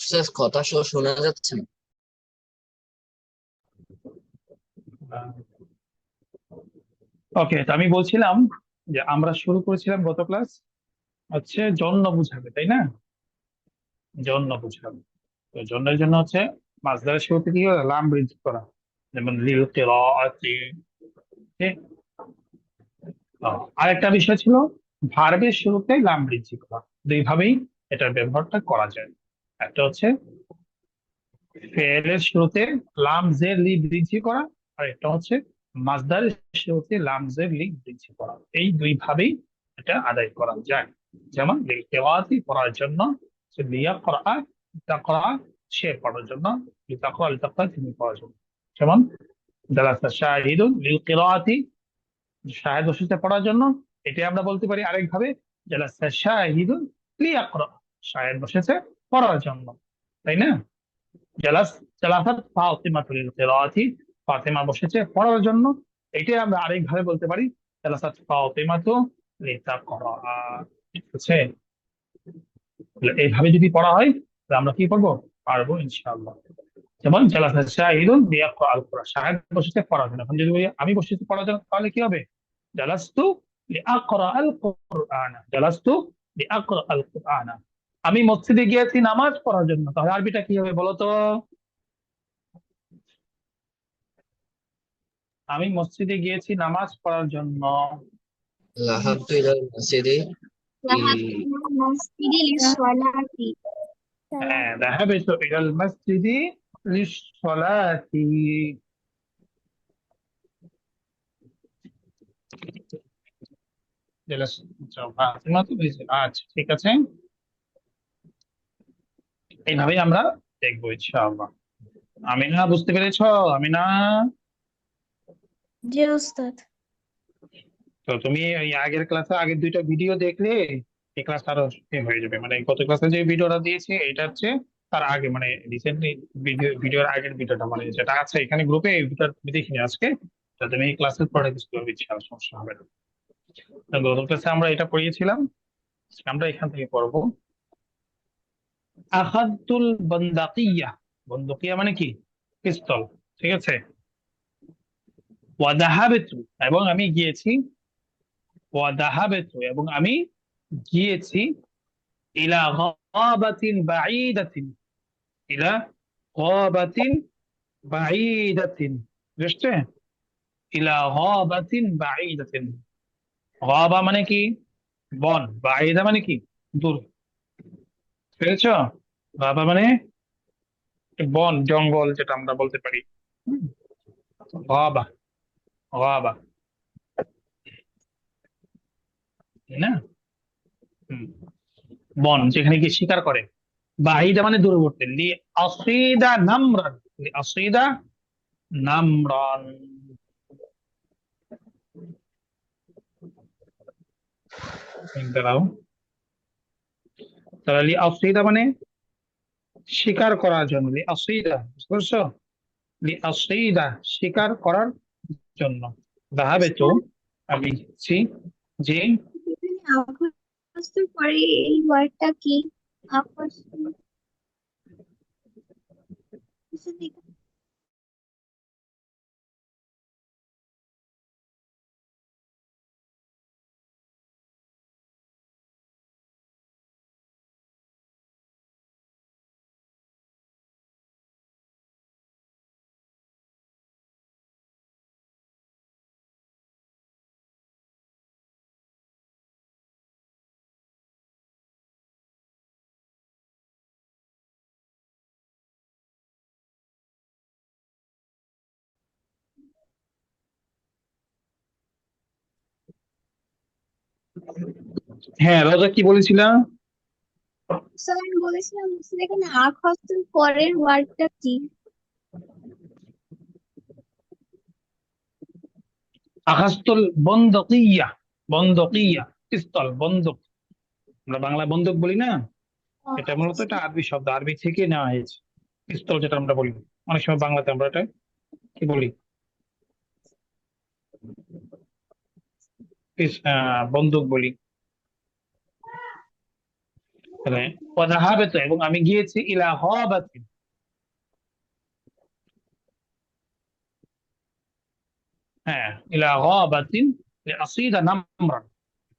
Sir কথা শোনা যাচ্ছে না। ওকে, তো আমি বলছিলাম যে আমরা শুরু করেছিলাম গত ক্লাস হচ্ছে জন্য বুঝাবে, তাই না? জন্য বুঝাবে। তো জন্যের জন্য হচ্ছে মাসদারের শুরুতে কি করে লাম বৃদ্ধি করা, যেমন লিল কিরাআতি। ঠিক? আরেকটা বিষয় ছিল ভার্বের শুরুতে লাম বৃদ্ধি করা। দুই ভাবেই এটার ব্যবহারটা করা যায়। একটা হচ্ছে ফেলের শুরুতে লাম জের লি বৃদ্ধি করা, আর একটা হচ্ছে মাসদারের শুরুতে লাম জের লি বৃদ্ধি করা। এই দুই ভাবেই এটা আদায় করা যায়। যেমন লিল কিরাআতি পড়ার জন্য, সে লিয়া করা তাকরা সে পড়ার জন্য, লিতাকরা লিতাকরা তিনি পড়ার জন্য। যেমন জালাসা শাহিদুন লিল কিরাআতি, শাহেদ বসেছে পড়ার জন্য। এটা আমরা বলতে পারি আরেকভাবে, জালাসা শাহিদুন লিয়াকরা, শাহেদ বসেছে পড়ার জন্য, তাই না? জালাস জালাসাত ফাতিমা লিল কিরাআতি, ফাতিমা বসেছে পড়ার জন্য। এটাই আমরা আরেকভাবে বলতে পারি, জালাসাত ফাতিমা লিতাকরা। ঠিক আছে? তাহলে এইভাবে যদি পড়া হয় তাহলে আমরা কি করবো, পারবো ইনশাআল্লাহ। যেমন জালাসা শাহিদুন লিয়াকরা আল কোরআন, শাহেদ বসেছে পড়ার জন্য। এখন যদি বলি আমি বসেছি পড়ার জন্য, তাহলে কি হবে? জালাস্তু লিআকরা আল কোরআন, জালাস্তু লিআকরা আল কোরআন। আমি মসজিদে গিয়েছি নামাজ পড়ার জন্য, তাহলে আরবিটা কি হবে বলো তো? আমি মসজিদে গিয়েছি নামাজ পড়ার জন্য। লাহাবতু ইলাল মসজিদি ذهبت إلى المسجد للصلاة. হ্যাঁ, যাহাবাতু ইলাল মসজিদি লিসসালাতি। ফাতিমা তো হয়েছে। আচ্ছা, ঠিক আছে, এইভাবেই আমরা দেখবো ইনশাআল্লাহ। আমিনা, বুঝতে পেরেছো? আমিনা, জি উস্তাদ। তো তুমি ওই আগের ক্লাসে আগের দুইটা ভিডিও দেখলে এই ক্লাস আরো হয়ে যাবে। মানে গত ক্লাসে যে ভিডিওটা দিয়েছি এটা হচ্ছে তার আগে, মানে রিসেন্টলি ভিডিওর আগের ভিডিওটা, মানে যেটা আছে এখানে গ্রুপে, এই ভিডিওটা তুমি দেখিনি আজকে। তো তুমি এই ক্লাসের পরে কিছু করবে, ইনশাআল্লাহ সমস্যা হবে না। তো গত ক্লাসে আমরা এটা পড়িয়েছিলাম, আজকে আমরা এখান থেকে পড়বো। আখাদতুল বান্দাকিয়া, বন্দুকিয়া মানে কি? পিস্তল। ঠিক আছে। ওয়াদাহাবেতু, এবং আমি গিয়েছি। ওয়াদাহাবেতু, এবং আমি গিয়েছি। ইলা গাবাতিন বাঈদাতিন, ইলা গাবাতিন বাঈদাতিন, বুঝছে? ইলা গাবাতিন বাঈদাতিন। গাবা মানে কি? বন। বাঈদা মানে কি? দূর। বুঝেছো? গাবা মানে বন, জঙ্গল, যেটা আমরা বলতে পারি। হুম, গাবা, গাবা, তাই না? হুম, বন যেখানে গিয়ে শিকার করে। বাঈদা মানে দূরবর্তী। লি আসিদা নামরান, লি আসিদা নামরান। দাঁড়াও, তাহলে লি আসিদা মানে শিকার করার জন্য। লি আসিদা, বুঝতে পারছো? লি আসিদা শিকার করার জন্য। দাহাবে তো, উস্তাদ, আমি গেছি। যে এখানে আফাসের পরে এই ওয়ার্ডটা কি? আফাস, হ্যাঁ, রোজা কি বলেছিলাম? স্যার আমি বলেছিলাম উস্তাদ, এখানে আফাসের পরের ওয়ার্ডটা কি? আখাস্তুল বন্দকিয়া, বন্দকিয়া পিস্তল, বন্দুক। আমরা বাংলা বন্দুক বলি না, ও, এটা আচ্ছা মূলত এটা আরবি শব্দ, আরবি থেকে নেওয়া হয়েছে। পিস্তল যেটা আমরা বলি, অনেক সময় বাংলাতে আমরা এটা কি বলি, বন্দুক বলি। তাহলে ওয়াযাহাবতু এবং আমি গিয়েছি ইলা গাবাতিন, হ্যাঁ ইলা গাবাতিন লিআসিদা নামরান,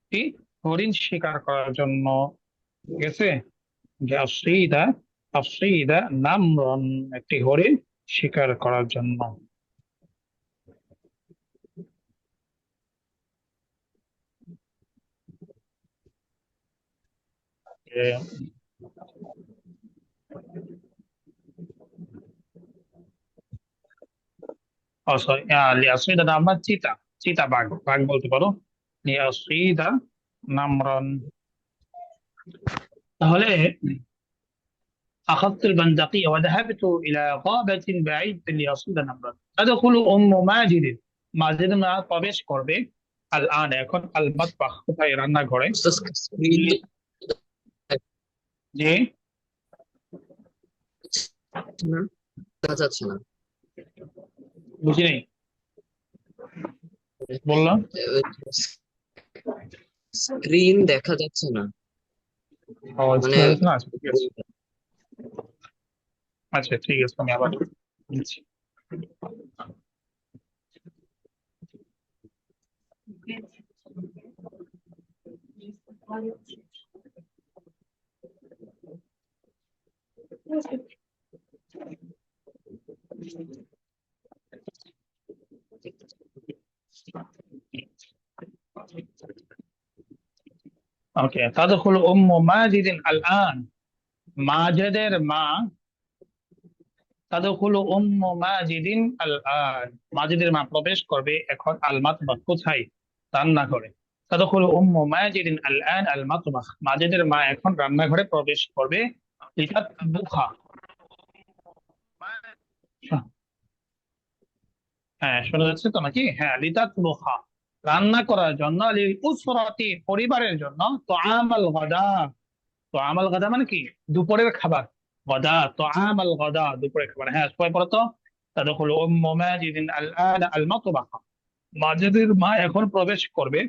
একটি হরিণ শিকার করার জন্য। ঠিক আছে, যে আসিদা, আসিদা নামরান, একটি হরিণ শিকার করার জন্য। এ, ও সরি, লিআসিদা নামরান চিতা, চিতা বাঘ, বাঘ বলতে পারো। লিআসিদা নামরান। তাহলে أخذت البندقية وذهبت إلى غابة بعيدة لأصيد نمرا تدخل ماجد, মাজিদ মা প্রবেশ করবে আল আন এখন আল মাতবাখ, কোথায়, রান্নাঘরে। উস্তাদ স্ক্রিন যে দেখা যাচ্ছে না। বুঝি নেই, বললাম। স্ক্রিন দেখা যাচ্ছে না, ও মানে স্কুল না, আচ্ছা ঠিক আছে, বইটা। আচ্ছা ঠিক আছে, আমি আবার দিচ্ছি। ওকে, তাদখুল মাজিদিন আল আন, মাজিদের মা, তাদখুল মাজিদিন আল আন, মাজিদের মা প্রবেশ করবে এখন আল মাতবাখ, কোথায়, রান্নাঘরে। তাদখুল মাজিদিন আল আন আল মাতবাখ, মাজিদের মা এখন রান্নাঘরে প্রবেশ করবে। লিতাতবুখা, হ্যাঁ শোনা যাচ্ছে তো নাকি, হ্যাঁ লিতাতবুখা, রান্না করার জন্য, লিল উসরাতি, পরিবারের জন্য, তো আমাল গাদা, তো আমাল গাদা মানে কি, দুপুরের খাবার, গাদা তো আমাল গাদা, দুপুরের খাবার। হ্যাঁ সবাই পড়ো তো। তাদখুল মাজিদিন আল আন আল মাতবাখ, মাজিদের মা এখন প্রবেশ করবে,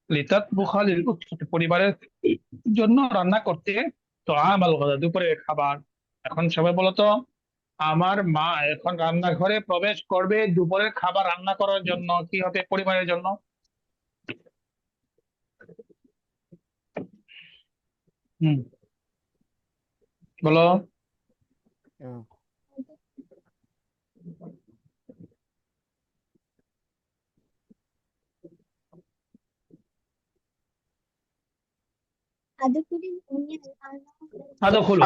লিতাতবুখা লিল উসরাতি, পরিবারের জন্য রান্না করতে, তো আমাল গাদা, দুপুরের খাবার। এখন সবাই বলো তো, আমার মা এখন রান্নাঘরে প্রবেশ করবে দুপুরের খাবার রান্না করার জন্য, কি হবে, পরিবারের জন্য। হুম, বলো। أدخل الأم الآن.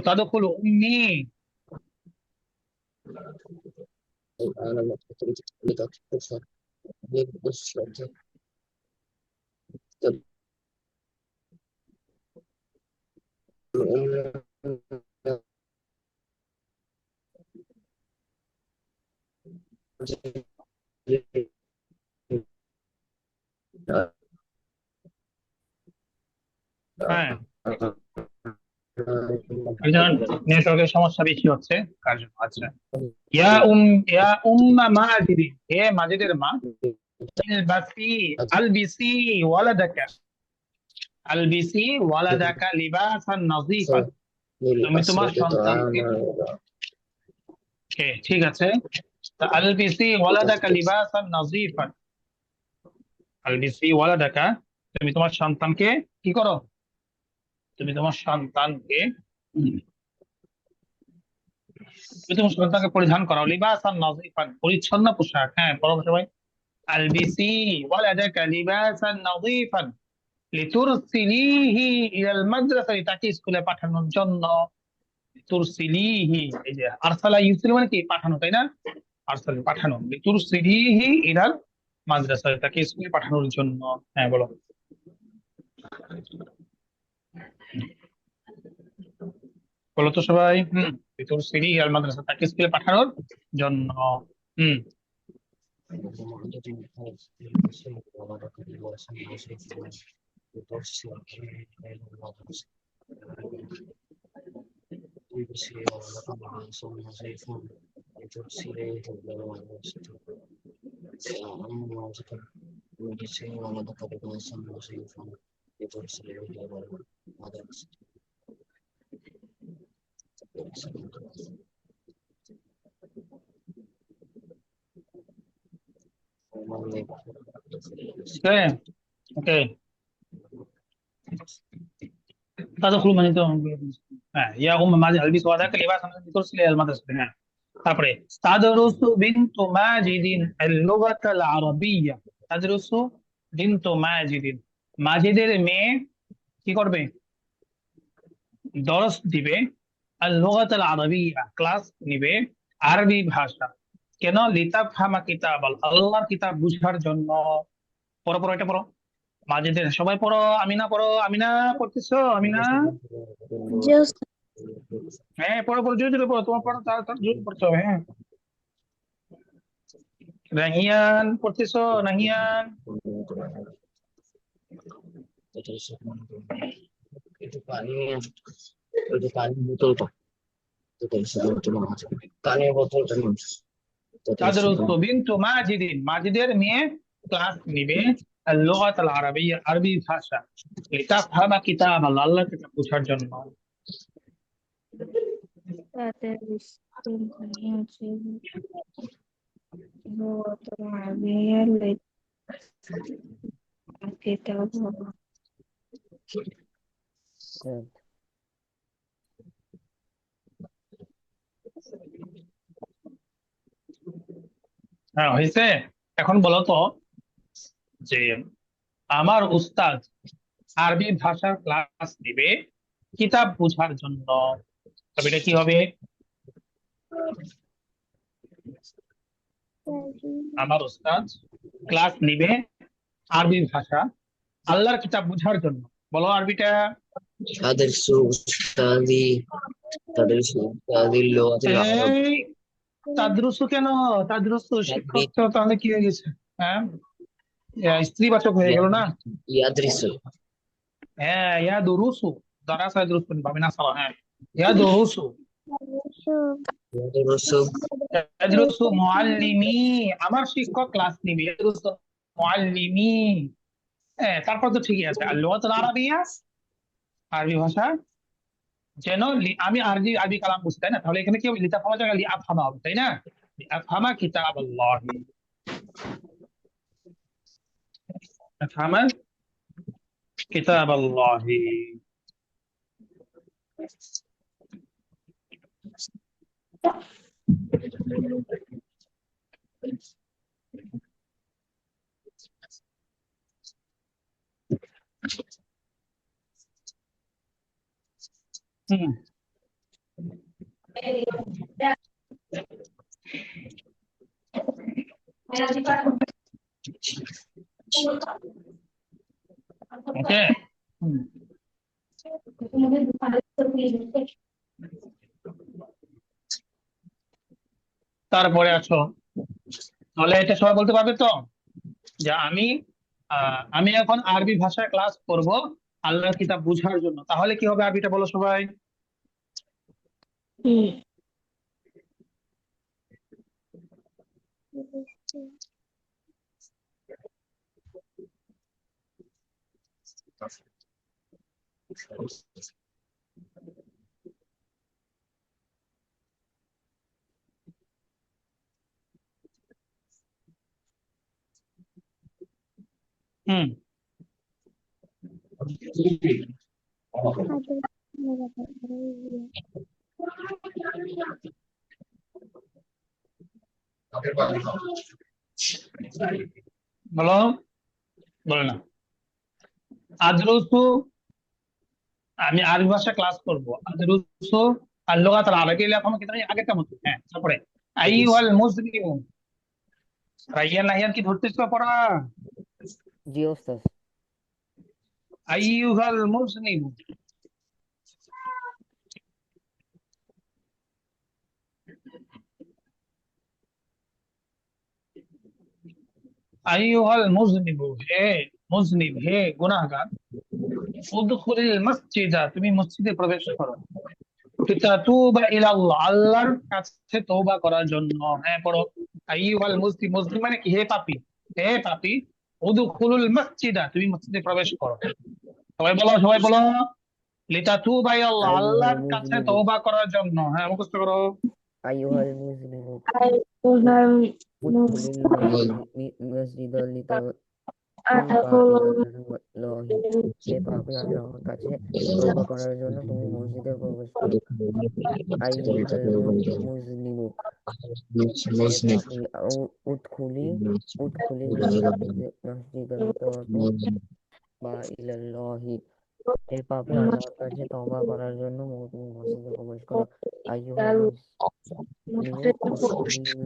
তাদখুলু উম্মি, أنا ما كنت لتطبخ للأسرة. হ্যাঁ একজন নেটওয়ার্কের সমস্যা বেশি হচ্ছে কার জন্য, আচ্ছা। ইয়া উম, ইয়া উম্মা মাজিদি, হে মাজিদের মা, ইলবাসি, আলবিসি ওয়ালাদাকা, আলবিসি ওয়ালাদাকা লিবাসান নাযিফান, তুমি তোমার للأسرة সন্তানকে, طعاما. ঠিক আছে, তা আলবিসি ওয়ালাদাকা লিবাসান নাযিফান, আলবিসি ওয়ালাদাকা, তুমি তোমার সন্তানকে কি করো, তুমি তোমার সন্তানকে, তুমি তোমার সন্তানকে পরিধান করাও, লিবাসান নাযিফান, পরিচ্ছন্ন পোশাক। হ্যাঁ পড়ো সবাই, আলবিসি ওয়ালাদাকা লিবাসান নাযিফান লিতুরসিলিহি ইলাল মাদ্রাসাতি, তাকে স্কুলে পাঠানোর জন্য। তুরসিলিহি, এই যে আরসালা ইউসিল মানে কি, পাঠানো, তাই না, আরসাল পাঠানো, লিতুরসিলিহি ইলাল মাদ্রাসাতি, তাকে স্কুলে পাঠানোর জন্য। হ্যাঁ বলো, বলো তো সবাই। লিতুরসিলিহি ইলাল মাদ্রাসা, তাকে স্কুলে পাঠানোর জন্য। হুম, اوكي اوكي تدخل মানে তো হ্যাঁ ইয়া মাঝে البس وهذاك اللباس الذي ترسل الى المدرسه হ্যাঁ তারপরে তাদরুসু বিনতু মাজিদিন اللغة العربية তাদরুসু বিনতু মাজিদিন মাজিদের মেয়ে কি করবে দরস দিবে اللغة العربية ক্লাস নিবে আরবি ভাষা কেন লিতাফহামা কিতাব আল্লাহর কিতাব বুঝার জন্য পড়ো পড়ো এটা পড়ো মাজিদের সবাই পড়ো আমিনা পড়ো আমিনা পড়তেছো আমিনা জি ওস্তাদ। হ্যাঁ পড়ো পড়ো জোরে জোরে পড়ো তোমার পড়ো তার জোরে পড়তে হবে হ্যাঁ নাহিয়ান পড়তেছো নাহিয়ান একটু পানি একটু পানি বোতলটা পানির বোতলটা নিন। তাদরুসু বিনতু মাজিদিন মাজিদের মেয়ে ক্লাস নিবে اللغة العربية আরবি ভাষা লিতাফহামা কিতাব আল্লাহ আল্লাহর কিতাব বুঝার জন্য تدرس اللغة العربية لكتاب হ্যাঁ হয়েছে এখন বলো তো যে আমার উস্তাদ আরবি ভাষার ক্লাস নিবে কিতাব বোঝার জন্য তবে এটা কি হবে আমার উস্তাদ ক্লাস নিবে আরবি ভাষা আল্লাহর কিতাব বোঝার জন্য বলো আরবিটা তাদের লোয়াতিল আরব এই তাদরুসু কেন তাদরুসু শিক্ষক তো তাহলে কি হয়ে গেছে হ্যাঁ স্ত্রীবাচক হয়ে গেল না ইয়াদরিসু হ্যাঁ ইয়া দুরুসু দারাসা দুরুসু ভাবে না সালা হ্যাঁ ইয়া দুরুসু ইয়াদরিসু ইয়াদরুসু মুআল্লিমি আমার শিক্ষক ক্লাস নিবে ইয়াদরুসু মুআল্লিমি হ্যাঁ তারপর তো ঠিকই আছে আর লুগাতুল আরাবিয়া আরবি ভাষা যেন আমি আরবি আরবি কালাম বুঝি তাই না তাহলে এখানে কি হবে লিতাফহামা জায়গায় লিআফহামা হবে তাই না লিআফহামা কিতাব আল্লাহ লিআফহামা কিতাব আল্লাহ হুম ওকে হুম তারপরে আছো তাহলে এটা সবাই বলতে পারবে তো যে আমি এখন আরবি ভাষায় ক্লাস করব আল্লাহর কিতাব বুঝার জন্য তাহলে কি হবে আরবিটা বলো সবাই হুম বলো বলো না আদরুসু আমি আরবি ভাষা ক্লাস করব আদরুসু আর লুগাতুল আরবিয়া লিআফহামা কিতাব আগেরটা মতো হ্যাঁ তারপরে আইয়ুহাল মুসলিমুন রাইয়ান নাহিয়ান কি ধরতেছো পড়া জি ওস্তাদ আইয়ুহাল মুসলিমুন আইয়ুহাল মুজনিবু হে মুজনিব হে গুনাহগার উদখুলিল মসজিদা তুমি মসজিদে প্রবেশ করো লিতাতুবা ইলাল্লাহ আল্লাহর কাছে তওবা করার জন্য হ্যাঁ পড়ো আইয়ুহাল মুসলিম মুসলিম মানে কি হে পাপী উদখুলুল মসজিদা তুমি মসজিদে প্রবেশ করো সবাই বলো লিতাতুবা ইলাল্লাহ, আইয়ুহাল আল্লাহর কাছে মুজলিমু তওবা করার জন্য। হ্যাঁ, মুখস্থ করো। আইয়ুহাল মুজলিমু উদখুলিল মসজিদ লিতাতুবা ইলাল্লাহি, হে পাপী, আল্লাহর কাছে তওবা করার জন্য তুমি মসজিদে প্রবেশ করো। আইয়ুহাল মুজলিমু, হে পাপী, উদখুলি উদখুলিল মসজিদ লিতাতুবা ইলাল্লাহি, হে পাপী, আল্লাহর কাছে তওবা করার জন্য তুমি মসজিদে প্রবেশ করো। আইয়ুহাল মুসলিমু উদখুলিল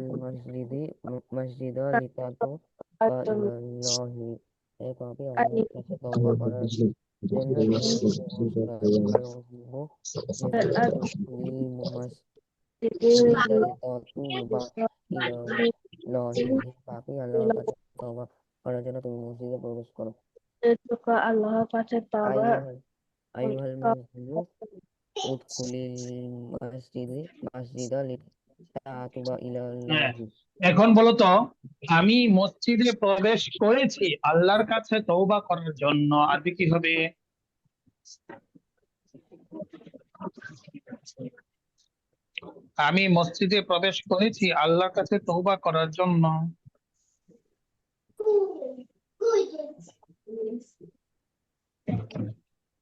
মসজিদ লিতাতুবা ইলাল্লাহি, হে পাপী, আল্লাহর কাছে তওবা করার জন্য তুমি মসজিদে প্রবেশ করো। আইয়ুহাল মুসলিমু, হে পাপী, উদখুলিল মসজিদা লিতাতুবা ইলাল্লাহি, হে পাপী, আল্লাহর কাছে তওবা করার জন্য তুমি মসজিদে প্রবেশ করো। আইয়ুহাল আইয়ুহাল মুসলিমু উদখুলিল মাসজিদা লিতাতুবা হ্যাঁ, ইলাল্লাহি, এখন বলো তো, আমি মসজিদে প্রবেশ করেছি আল্লাহর কাছে তওবা করার জন্য, আরবি কি হবে? আমি মসজিদে প্রবেশ করেছি আল্লাহর কাছে তওবা করার জন্য।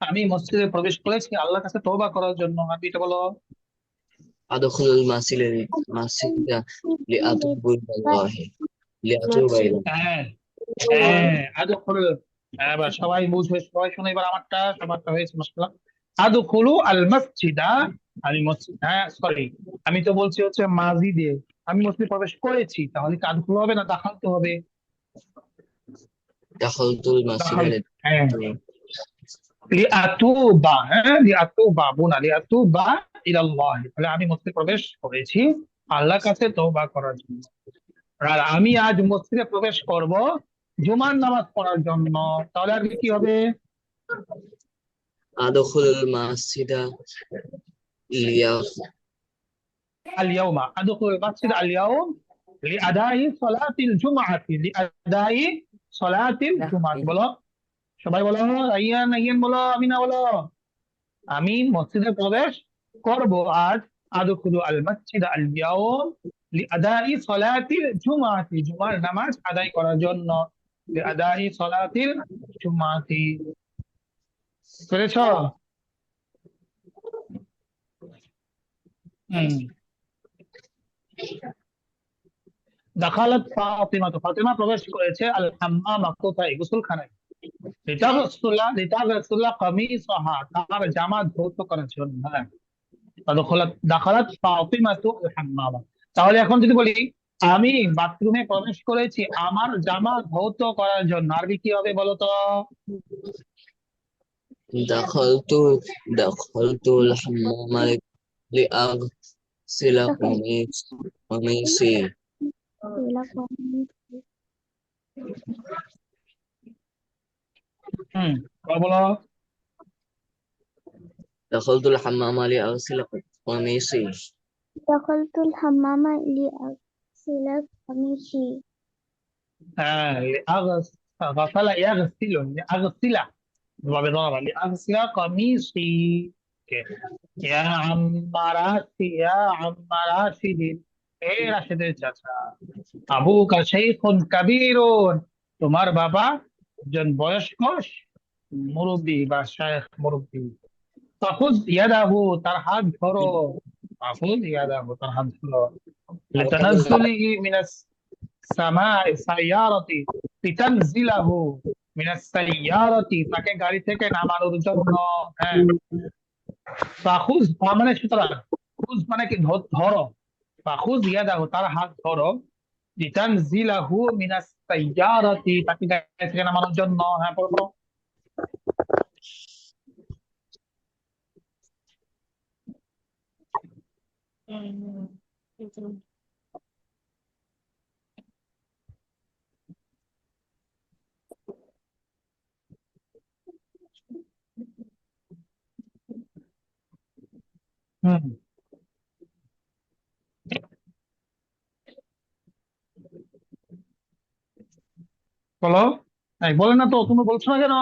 আমি মসজিদে প্রবেশ করেছি আল্লাহর কাছে তওবা করার জন্য, আরবিটা বলো। আদখুলুল মাসজিদা লিআতুবু ইলাল্লাহি লিআতুবা ইলাল্লাহি। হ্যাঁ, হ্যাঁ, আদখুল। এবার সবাই বুঝবে, সবাই শুনে, এবার সবারটা হয়েছে, মাশাআল্লাহ। আদখুলু আল মসজিদা, আমি মসজিদ, হ্যাঁ সরি, আমি তো বলছি হচ্ছে মাজিদে, আমি মসজিদে প্রবেশ করেছি, তাহলে কি আদখুলু হবে না দাখালতু হবে? দাখালতুল মাসজিদা দাখাল, হ্যাঁ, লিআতুবা, হ্যাঁ, লিআতুবা বুনা লিআতুবা ইলাল্লাহ, তাহলে আমি মসজিদে প্রবেশ করেছি আল্লাহর কাছে তওবা করার জন্য। আর আমি আজ মসজিদে প্রবেশ করব জুমার নামাজ পড়ার জন্য, তাহলে আর কি হবে? আদখুলুল মাসজিদা লিয়া اليوم أدخل المسجد اليوم لأداء صلاة الجمعة لأداء صلاة الجمعة বলো, সবাই বলো, আইয়ান আইয়ান বলো, আমিনা বলো, আমি মসজিদে প্রবেশ করব আজ। আদখুলু আল মাসজিদ আল ইয়াউম লিআদাই সালাতিল জুমআতি, জুমার নামাজ আদায় করার জন্য। লিআদাই সালাতিল জুমআতি, পেরেছো? হুম। দাখালাত ফাতিমা, তো ফাতিমা প্রবেশ করেছে আল হাম্মামা, কোথায়? গোসলখানায়। লিতাগসিলা কামিসাহা, তার জামা ধৌত করার জন্য। হ্যাঁ, দাখালাত ফাতিমাতু আল হাম্মামা। তাহলে এখন যদি বলি আমি বাথরুমে প্রবেশ করেছি আমার জামা ধৌত করার জন্য, আরবি কি হবে বলো তো? দাখালতু দাখালতুল হাম্মামা লিআগসিলা কামিসি। হুম, বলো। দাখালতুল হাম্মামা লিআগসিলা কামিসি। دخلت الحمام لأغسل قميصي. হ্যাঁ, غسل يغسل لأغسل، وبضرب لأغسل قميصي. يا عم راشد، يا عم راشد، এ রাশেদের চাচা। আবুকা শাইখুন কাবীরুন, তোমার বাবা একজন বয়স্ক মুরব্বী বা শাইখ মুরব্বী। ফাখুয ইয়াদাহু, তার হাত ধরো। ফাখুয ইয়াদাহু, তার হাত ধরো। লিতানাজ্জুলিহি মিনাস সামাই সাইয়ারাতি, লিতানজিলাহু মিনাস সাইয়ারাতি, তাকে গাড়ি থেকে নামানোর জন্য। হ্যাঁ, ফাখুয মানে সুতরাং, খুজ মানে কি ধরো, ফাখুয ইয়াদাহু, তার হাত ধরো, লিতানজিলাহু মিনাস সাইয়ারাতি, তাকে গাড়ি থেকে নামানোর জন্য। হ্যাঁ, পড়ো পড়ো। হুম, বলো। এই বলে না তো, তুমি বলছো না কেন?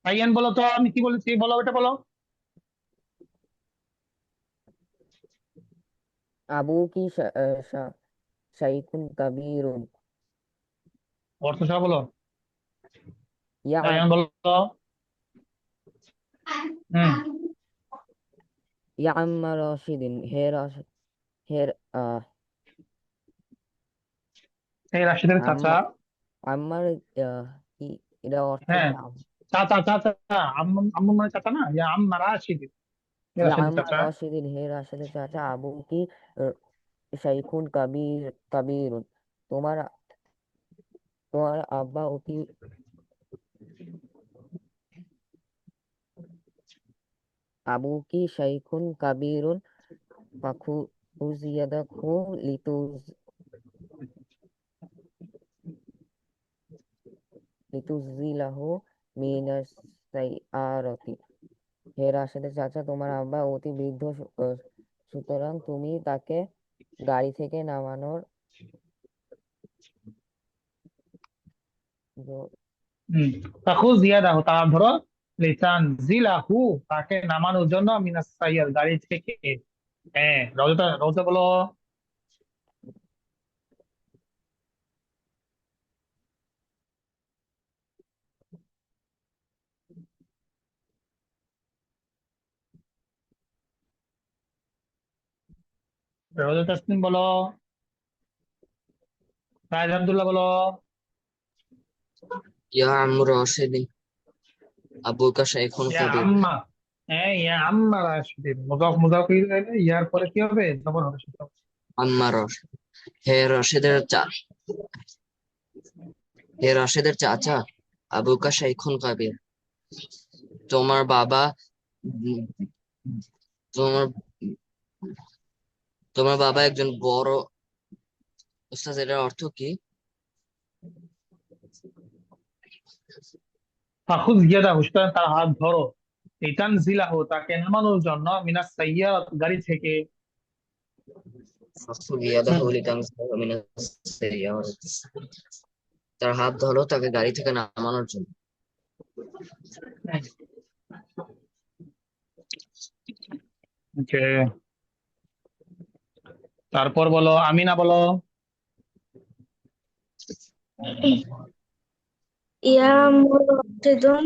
আইয়ান বলো তো, আমি কি বলেছি বলো, এটা বলো। আবুকি শাইখুন কাবীরুন। অর্থ সহ বলো, ইয়া রায়হান বলো। হুম ইয়া আম্মা রাশিদিন, হে আহ এই রাশিদের চাচা। আম্মা আম্মার কি এটা অর্থ হ্যাঁ, হচ্ছে চাচা চাচা, আম্মু আম্মু মানে চাচা না, ইয়া আম্মা রাশিদিন, এই ইয়া রাশিদের আম্মা চাচা। রাশিদিন, হে রাশেদের চাচা, আবুকি শাইখুন কাবীরুন। তোমার তোমার আব্বা অতি আবুকি শাইখুন কাবীরুন ফাখুযিয়াদাহু লিতুযিলাহু মিনাস সাইয়ারাতি। হে রাশেদের চাচা, তোমার আব্বা অতি বৃদ্ধ, সুতরাং তুমি তাকে গাড়ি থেকে নামানোর জ- তাখু জিয়াদাহু, তার ধরো, লিসান জিলাহু, তাকে নামানোর জন্য, মিনাস সাইয়ার, গাড়ি থেকে। হ্যাঁ, রওজা রওজা বলো। রওজা তাসনিম বলো। রায়দ আব্দুল্লাহ বলো। ইয়া আম্মু রাশিদিন আবুকা শাইখুন ইয়া কাবীর। আম্মা, হ্যাঁ, ইয়া আম্মা রাশিদিন, মুজাফ মুজাফ ইলাইহি, ইয়ার পরে কি হবে, জবর হবে সেটা। আম্মা হে রশিদের হে রশিদের চাচা, আবুকা শাইখুন কাবীর। তোমার বাবা উম, তোমার তোমার বাবা একজন বড়। উস্তাদ, এটার অর্থ কি? ফাখুজ ইয়াদাহু, সুতরাং তার হাত ধরো, লিতান জিলাহু, তাকে নামানোর জন্য, মিনাস সাইয়ারাত, গাড়ি থেকে। ফাখু বিয়াদাহু লিতানজিলা মিনাস সাইয়ারাত। তার হাত ধরো তাকে গাড়ি থেকে নামানোর জন্য। ওকে, তারপর বলো, আমিনা বলো। ইয়া মুরশিদুন,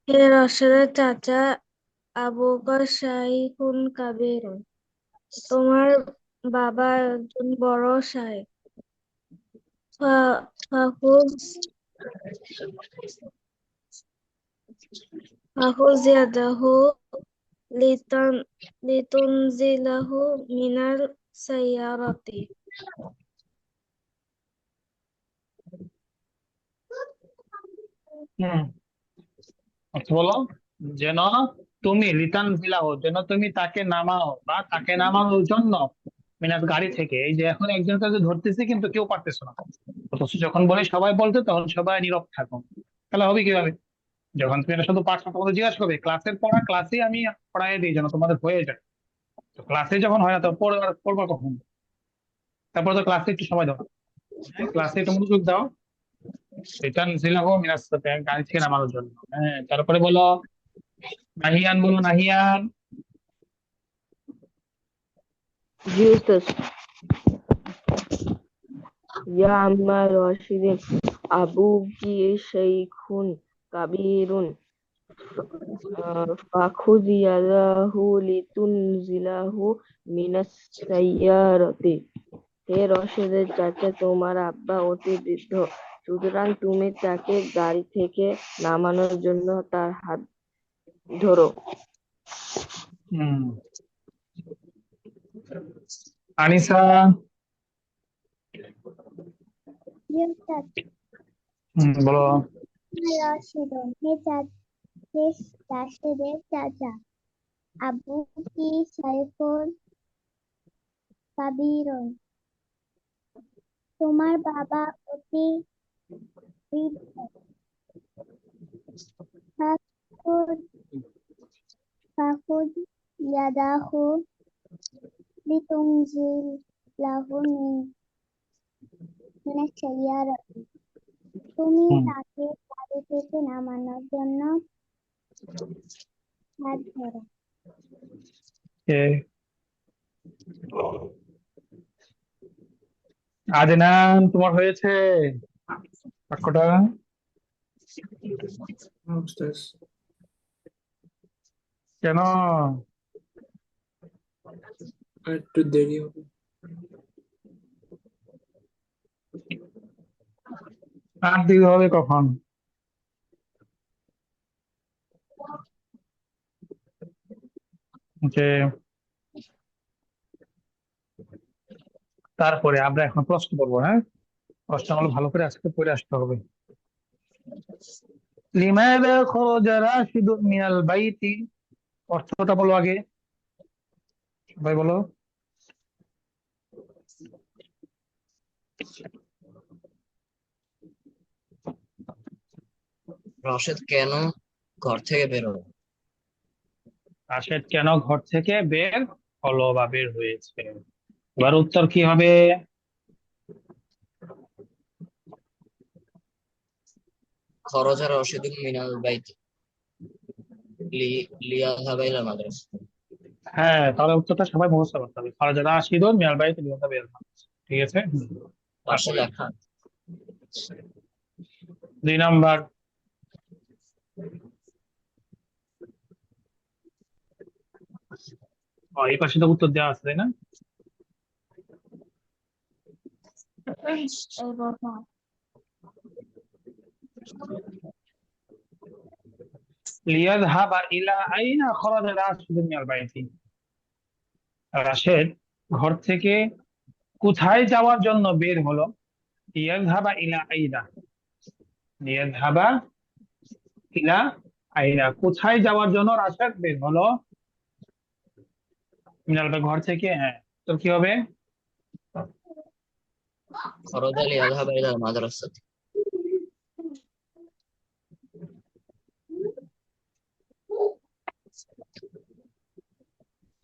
হে রাশেদের চাচা, আবুকা শাইখুন কাবীরুন। তোমার বাবা একজন বড় শাইখ। ফাখুজ ফাখুযিয়াদাহু লিতান লিতুনজিলাহু মিনাল সাইয়ারাতি। হুম, আচ্ছা বলো, যেন তুমি, লিতান জিলাহু, যেন তুমি তাকে নামাও, বা তাকে নামানোর জন্য, মিনাস, গাড়ি থেকে। এই যে এখন একজনের কাছে ধরতেছি কিন্তু কেউ পারতেছে না, অথচ যখন বলে সবাই বলতে, তখন সবাই নীরব থাকো। তাহলে হবে কিভাবে? যখন তুমি এটা শুধু পাঠ তোমাদের জিজ্ঞাসা করবে, ক্লাসের পড়া ক্লাসে আমি পড়াই দিই যেন তোমাদের হয়ে যায়। তো ক্লাসে যখন হয় না, তো পড়বা কখন? তারপর তো ক্লাসে একটু সময় দাও। হ্যাঁ, ক্লাসে একটু মনোযোগ দাও। রিটার্ন জিলাহু মিনাস সাইয়ারাতি, গাড়ি থেকে নামানোর জন্য। হ্যাঁ, তারপরে বলো, নাহিয়ান বলো, নাহিয়ান। জি উস্তাদ। ইয়া আম্মা রাশিদিন, আবুকি শাইখুন কাবীরুন ফাখুযিয়াদাহু লিতুনজিলাহু মিনাস সাইয়ারাতি। হে রশিদের চাচা, তোমার আব্বা অতি বৃদ্ধ, সুতরাং তুমি তাকে গাড়ি থেকে নামানোর জন্য তার হাত ধরো। হুম, আনিসা। বলো। রাশেদুন, হে রাশেদের চাচা, আবু কি শাইখুন কাবীরুন। তোমার বাবা অতি বৃদ্ধ। ফাখুজ ফাখুজ ইয়াদাহু লিতুনজিলাহু মিনাস সাইয়ারাতি। তুমি হুম, তাকে গাড়ি থেকে নামানোর জন্য হাত ধরো। এ, আদনান, তোমার হয়েছে বাক্যটা? উস্তাদ, কেন? আর একটু দেরি হবে। আর দিতে হবে কখন? যে তারপরে আমরা এখন প্রশ্ন করবো, হ্যাঁ? প্রশ্নগুলো ভালো করে আজকে পড়ে আসতে হবে। লিমাযা খরাজা রাশিদুন মিনাল বাইতি, অর্থটা বলো আগে, সবাই বলো। রশেদ কেন ঘর থেকে বেরোলো? রাশেদ কেন ঘর থেকে বের হলো বা বের হয়েছে? এবার উত্তর কি হবে? খরজা রশিদুন মিনাল বাইতি লিয়াযহাবা ইলাল মাদ্রাসা। হ্যাঁ, তাহলে উত্তরটা সবাই মুখস্থ করতে হবে। খরাজা রাশিদুন মিনাল বাইতি লিয়াযহাবা ইলাল মাদ্রাসা। ঠিক আছে। পাশে তারপরে লেখা 2 নাম্বার। এই পাশে তো উত্তর দেওয়া আছে, তাই না? লিয়াযহাবা ইলা আইনা খরাজা রাশিদুন মিনাল বাইতি, রাশেদ ঘর থেকে কোথায় যাওয়ার জন্য বের হলো? লিয়াযহাবা ইলা আইনা, লিয়াযহাবা ইলা আইনা, কোথায় যাওয়ার জন্য রাশেদ বের হলো? মিনাল ভাই ঘর থেকে, হ্যাঁ। তো কি হবে? খরজা লিয়াযহাবা ইলাল মাদ্রাসা।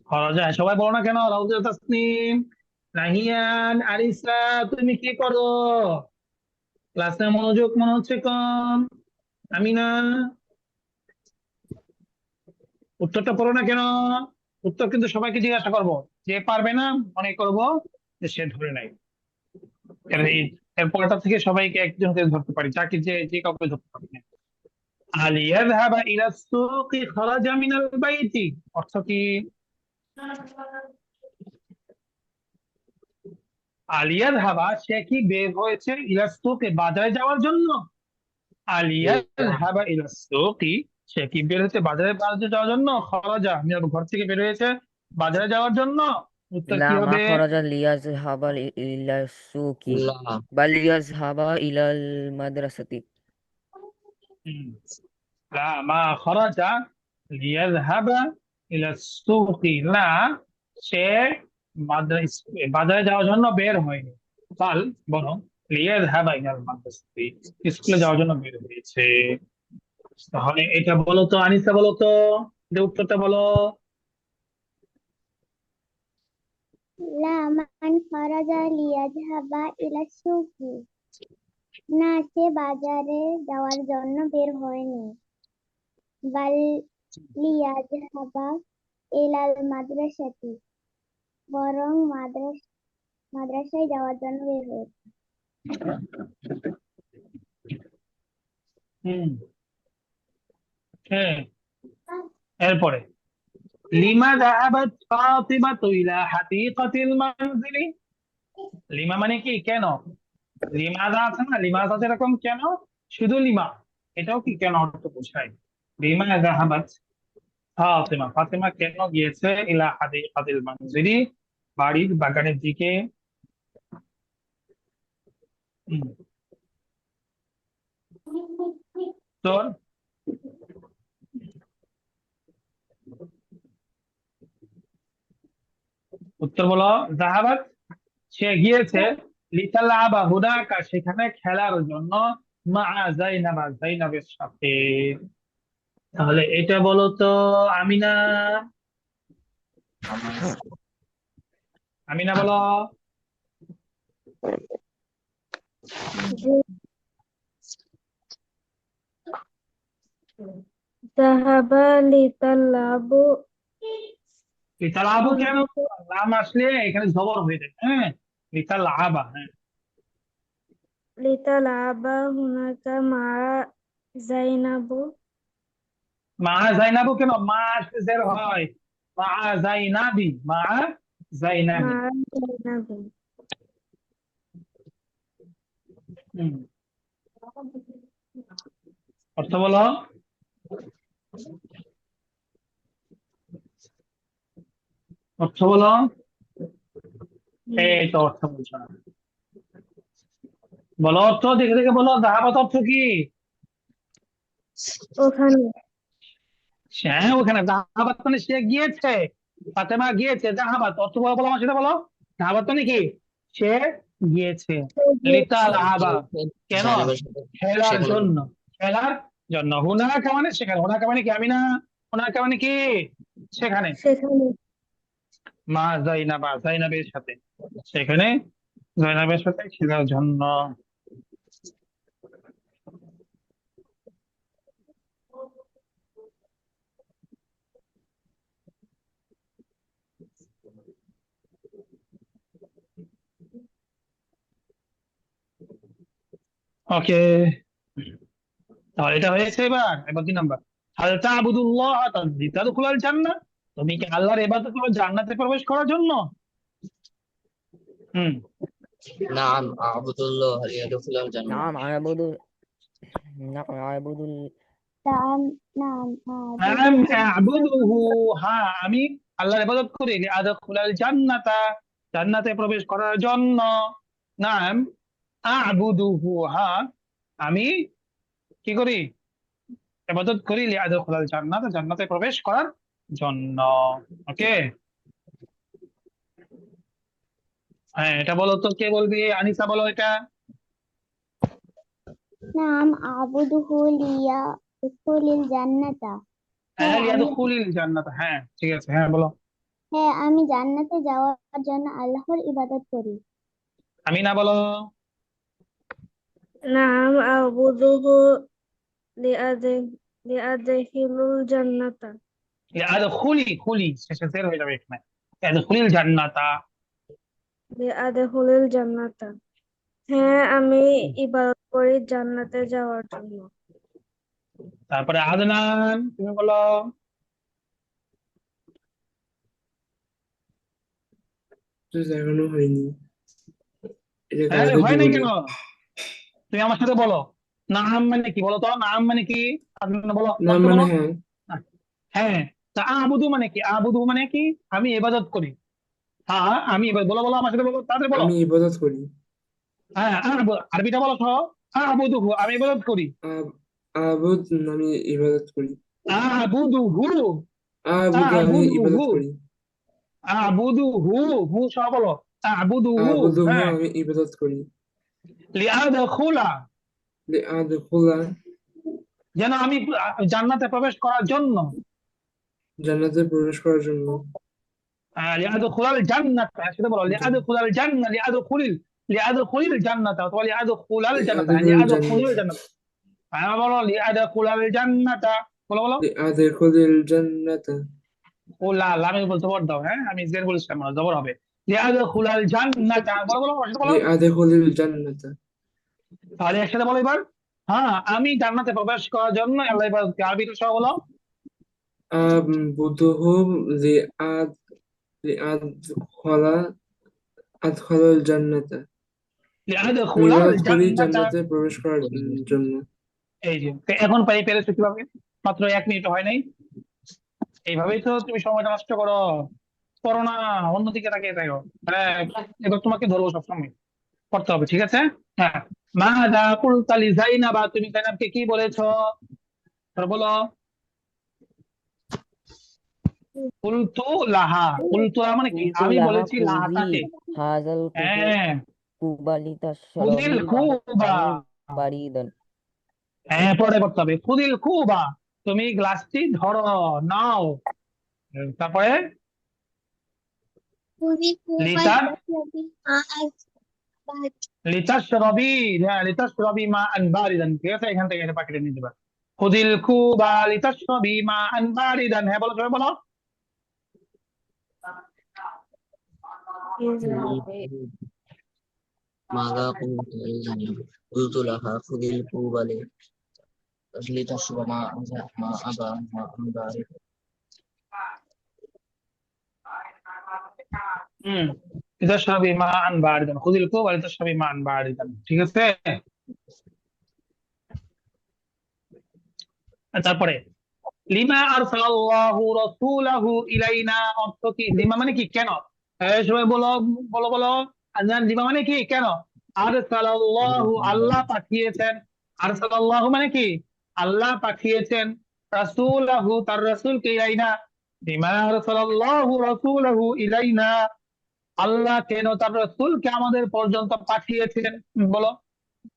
খরজা, সবাই বলো না কেন? রাউজা তাসনিম, নাহিয়ান, আরিসা, তুমি কি করো? ক্লাসে মনোযোগ মনে হচ্ছে কম। আমিনা, উত্তরটা পড়ো না কেন? উত্তর কিন্তু সবাইকে জিজ্ঞাসা করবো, যে পারবে না মনে করবো যে সে ধরে নাই। এর পরটা থেকে সবাইকে একজনকে ধরতে পারি, যাকে যে যে কাউকে ধরতে পারি না। আলিয়াযহাবা ইলা সুকি খরাজা মিনাল বাইতি, অর্থ কি? আলিয়াযহাবা, সে কি বের হয়েছে, ইলা সুকি বাজারে যাওয়ার জন্য? আলিয়াযহাবা ইলা সুকি, সে কি বের হয়েছে বাজারে যাওয়ার জন্য? খরাজা মিনাল, ঘর থেকে বের হয়েছে বাজারে যাওয়ার জন্য। উত্তর লা কি মা হবে? খরাজা লিয়াযহাবা ইলা সুকি লা বাল লিয়াযহাবা ইলাল মাদ্রাসাতি। হুম, লা মা খরাজা লিয়াযহাবা ইলা সুকি, না, সে বাজারে যাওয়ার জন্য বের হয়নি। বাল, বরং লিয়াযহাবা ইলাল মাদ্রাসাতি, স্কুলে যাওয়ার জন্য বের হয়েছে। তাহলে এটা বলো তো আনিসা, বলো তো, যে উত্তরটা বলো। লা মান খরাজা লিয়াযহাবা ইলা সুকি, না, সে বাজারে যাওয়ার জন্য বের হয়নি। বাল লিয়াযহাবা ইলাল মাদ্রাসাতি, বরং মাদ্রাসায় যাওয়ার জন্য বের হয়েছে। হুম, হ্যাঁ। এরপরে লিমা যাহাবাত ফাতিমাতু ইলা হাদিকাতিল মানজিলি, লিমা মানে কি, কেন? লিমাদা আছে না, লিমাদা যেরকম কেন, শুধু লিমা, এটাও কি কেন অর্থ বোঝায়। লিমা যাহাবাত ফাতিমা, ফাতিমা কেন গিয়েছে ইলা হাদিকাতিল মানজিলি, বাড়ির বাগানের দিকে। হুম, তো উত্তর বলো। জাহাবাত, সে গিয়েছে, লিতালাবা হুনাকা, সেখানে খেলার জন্য, মা জাইনাবা, জাইনাবের সাথে। তাহলে এটা বলো তো আমিনা, আমিনা বলো। যাহাবা লিতাল্লাবু, লিতালাবু কেন? লাম আসলে এখানে জবর হয়ে যায়, হ্যাঁ। লিতালাবা, হ্যাঁ। লিতালাবা হুনাকা মা জাইনাবু মা জাইনাবু কেন মা আসলে জের হয় মা জাইনাবি মা জাইনাবি মা জাইনাবু হুম, অর্থ বলো অর্থ বলো এই তো অর্থ বলছো না বলো অর্থ দেখে দেখে বলো জাহাবাত অর্থ কি ওখানে হ্যাঁ ওখানে জাহাবাত মানে সে গিয়েছে ফাতেমা গিয়েছে জাহাবাত অর্থ বলো বলো আমার সাথে বলো জাহাবাত মানে কি সে গিয়েছে সে লিতাল গিয়েছে আবা কেন জাইনাবের সাথে খেলার সেখানে জন্য খেলার জন্য হুনাকা মানে সেখানে হুনাকা মানে কি আমি না হুনাকা মানে কি সেখানে সেখানে মা জাইনাবা জাইনাবের সাথে সেখানে জয়নাবের সাথে খেলার জন্য ওকে তাহলে এটা হয়েছে এবার এবার 2 নাম্বার হাল তা'বুদুল্লাহ লিতাদখুলাল জান্নাহ তুমি কি আল্লাহর ইবাদত করো জান্নাতে প্রবেশ করার জন্য হুম নাম আবুদুল্লাহ লিয়াদখুলাল জান্নাহ নাম আয়াবুদুল নাম আয়াবুদুল নাম নাম আম আ'বুদুহু হ্যাঁ আমি আল্লাহর ইবাদত করি লিআদখুলাল জান্নাতা জান্নাতে প্রবেশ করার জন্য নাম আ'বুদুহু হ্যাঁ আমি কি করি ইবাদত করি লিআদখুলাল জান্নাত জান্নাতে প্রবেশ করার জন্য ওকে হ্যাঁ এটা বলো তো কে বলবি আনিসা বলো এটা নাম আবুদুহু লিয়া উদখুলিল জান্নাতা। হ্যাঁ হ্যাঁ আমি লিয়াদখুলিল জান্নাত হ্যাঁ ঠিক আছে হ্যাঁ বলো হ্যাঁ আমি জান্নাতে যাওয়ার জন্য আল্লাহর ইবাদত করি। আমি না বলো নাম আবুদুহু লিআদে লিআদখিলুল জান্নাতা খুলি শেষে জের হয়ে যাবে এখানে লিয়াদখুলিল জান্নাতা লিআদখিলুল জান্নাতা হ্যাঁ আমি ইবাদত করি জান্নাতে যাওয়ার জন্য তারপরে আদনান তুমি বলো তো দেখানো হয়নি এটা হ্যাঁ কাকে হয় নাই বলবো কেন তুমি আমার সাথে বলো নাম মানে কি বলো তো নাম মানে কি আদনান বলো নাম বলতে মানে বলো হ্যাঁ হ্যাঁ তা আবুদু মানে কি আবুদু মানে কি আমি ইবাদত করি হ্যাঁ আমি বলো বলো আমার সাথে বলো তাড়াতাড়ি বলো আমি ইবাদত করি হ্যাঁ আরবিটা বলো তো আবুদুহু আমি ইবাদত করি আবুদ আমি ইবাদত করি আবুদুহু আমি ইবাদত আবুদুহু করি আবুদুহু হু সব বলো আবুদুহু আবুদুহু হ্যাঁ আমি ইবাদত করি লিআদখুলা লিআদখুলা যেন আমি জান্নাতে প্রবেশ করার জন্য জান্নাতে প্রবেশ করার জন্য লিআদখুলাল জান্নাত সেটা বলো লিআদখুলাল জান্নাহ লিআদখুলিল জান্নাত অথবা লিআদখুলাল জান্নাত লিআদখুলাল লিআদখুলিল জান্নাত জান্নাত হ্যাঁ বলো লিআদখুলাল জান্নাত বলো বলো লিআদখুলিল জান্নাত ও লামে বলতে জবর দাও হ্যাঁ আমি জের বলছিলাম না জবর হবে লিআদখুলাল জান্নাত বলো বলো আমার সাথে বলো লিআদখুলিল জান্নাত তাহলে একসাথে বলো এবার হ্যাঁ আমি জান্নাতে প্রবেশ করার জন্য আল্লাহ ইবাদত আরবিটা সহ বলো আবুদুহু লিআদখলা আদখলাল জান্নাত আমি লিআদখুলাল ইবাদত করি জান্নাত জান্নাতে প্রবেশ করার জন্য এই যে তো এখন পেরেছো কিভাবে মাত্র 1 মিনিট হয় নাই এইভাবেই তো তুমি সময়টা নষ্ট করো করো না অন্যদিকে তাকিয়ে থাকো হ্যাঁ এবার তোমাকে ধরবো সবসময় করতে হবে ঠিক আছে হ্যাঁ মাযা কুলতা লি যায়নাবা তুমি যায়নাবকে কি বলেছো ধর বলো কুলতু লাহা কুলতু মানে কি কুলতু আমি লাহা বলেছি খুযি লাহাটাকে হাযাল হ্যাঁ কুবা খুদিল লিতাশরাবি খুবা মা'আনি বারিদান হ্যাঁ পরে করতে হবে খুদিল খুবা তুমি গ্লাসটি ধরো নাও তারপরে খুবই খুব লিটার আজ লিতাশরাবি হ্যাঁ লিতাশরাবি মা আন বারিদান ঠিক আছে এখান থেকে এটা পাঠিয়ে নিয়ে যাবে খুদিল খুবা লিতাশরাবি মা আন বারিদান হ্যাঁ বলো সবাই বলো ماذا قلت للجنة قلت لها خذ القبل لتشرب ما أبى ما بارد হুম লিতাশরাবি মাআন বারিদান খুযিল কুব ওয়া লিতাশরাবি মাআন বারিদান, ঠিক আছে। তারপরে লিমা আরসালাল্লাহু রাসূলাহু ইলাইনা, অর্থ কি? লিমা মানে কি? কেন? সবাই বলো বলো বলো। আজান, লিমা মানে কি? কেন? আরসালাল্লাহু, আল্লাহ পাঠিয়েছেন। আরসালাল্লাহু মানে কি? আল্লাহ পাঠিয়েছেন। রাসূলাহু, তার রাসূলকে, ইলাইনা। লিমা আরসালাল্লাহু রাসূলাহু ইলাইনা, আল্লাহ কেন তার রাসূলকে আমাদের পর্যন্ত পাঠিয়েছেন? বলো,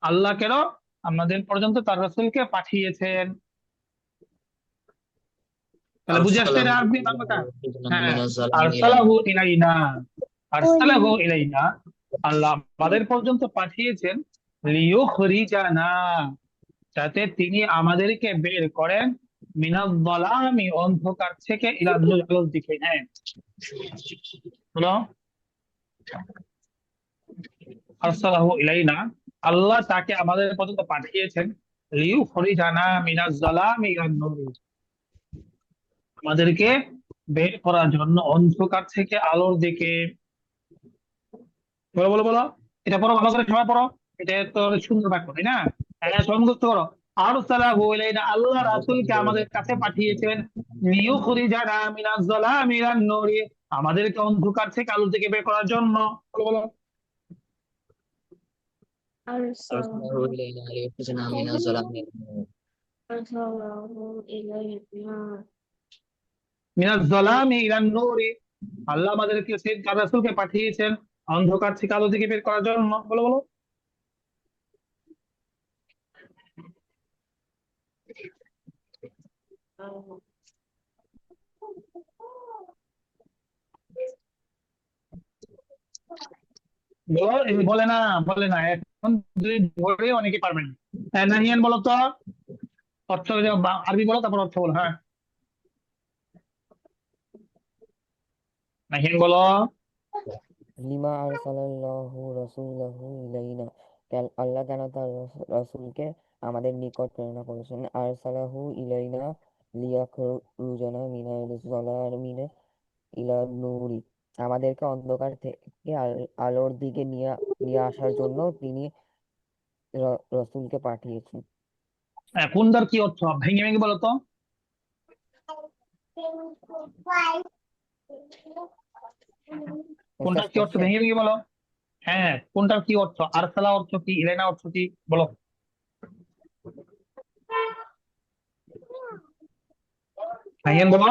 আল্লাহ কেন আমাদের পর্যন্ত তার রাসূলকে পাঠিয়েছেন? তাহলে বুঝে আসছে أرسله এটা আরবি إلى বাংলাটা? يخرجنا হ্যাঁ, من الظلام إلى আরসালাহু النور ইলাইনা, আরসালাহু ইলাইনা, আল্লাহ আমাদের পর্যন্ত পাঠিয়েছেন। লিয়ুখরিজানা, যাতে তিনি আমাদেরকে বের করেন। মিনাজ যালামি, অন্ধকার থেকে, ইলা নূর, আলোর দিকে। হ্যাঁ, হলো আরসালাহু ইলাইনা, আল্লাহ তাকে আমাদের পর্যন্ত পাঠিয়েছেন। লিয়ুখরিজানা মিনাজ যালামি ইলা নূর, আমাদেরকে বের করার জন্য অন্ধকার থেকে আলোর দিকে। বলো বলো বলো, এটা পড়ো ভালো করে, সবাই পড়ো। এটা তো অনেক সুন্দর বাক্য, তাই না? হ্যাঁ, সবাই মুখস্থ করো। আরসালাহু ইলাইনা, আল্লাহ রাসূলকে আমাদের কাছে পাঠিয়েছেন। লিয়ুখরিজানা মিনাজ যালামি ইলান নূরি, আমাদেরকে অন্ধকার থেকে আলো থেকে বের করার জন্য। বলো বলো। أرسله إلينا ليخرجنا من الظلام إلى النور মিনাজ যালামি ইলান নূরি, আল্লাহ আমাদেরকে সেই তার রাসূলকে পাঠিয়েছেন অন্ধকার থেকে আলো থেকে বের করার জন্য। বলো বলো। বলো, বলে না, বলে না, এখন দুই ধরে অনেকে পারবেন। হ্যাঁ, নাহিয়ান বলো তো, অর্থ আরবি বলো, তারপর অর্থ বলো। হ্যাঁ, নাহিয়ান বলো। লিমা আরসালাল্লাহু রাসূলাহু ইলাইনা, আল্লাহ কেন তার রাসূলকে আমাদের নিকট প্রেরণা করেছেন। আরসালাহু ইলাইনা লিয়াখরুজানা মিনাল যালামি ইলা নূরি, আমাদেরকে অন্ধকার থেকে আলোর দিকে নিয়ে নিয়ে আসার জন্য তিনি রাসূলকে পাঠিয়েছেন। কোনটার কি অর্থ? ভেঙে ভেঙে বলো তো। উস্তাদ কোনটার কি অর্থ? কোশ্চেন, ভেঙে ভেঙে বলো। হ্যাঁ, কোনটার কি অর্থ? আরসালা অর্থ কি? ইলাইনা অর্থ কি? বলো। নাহিয়ান বলো।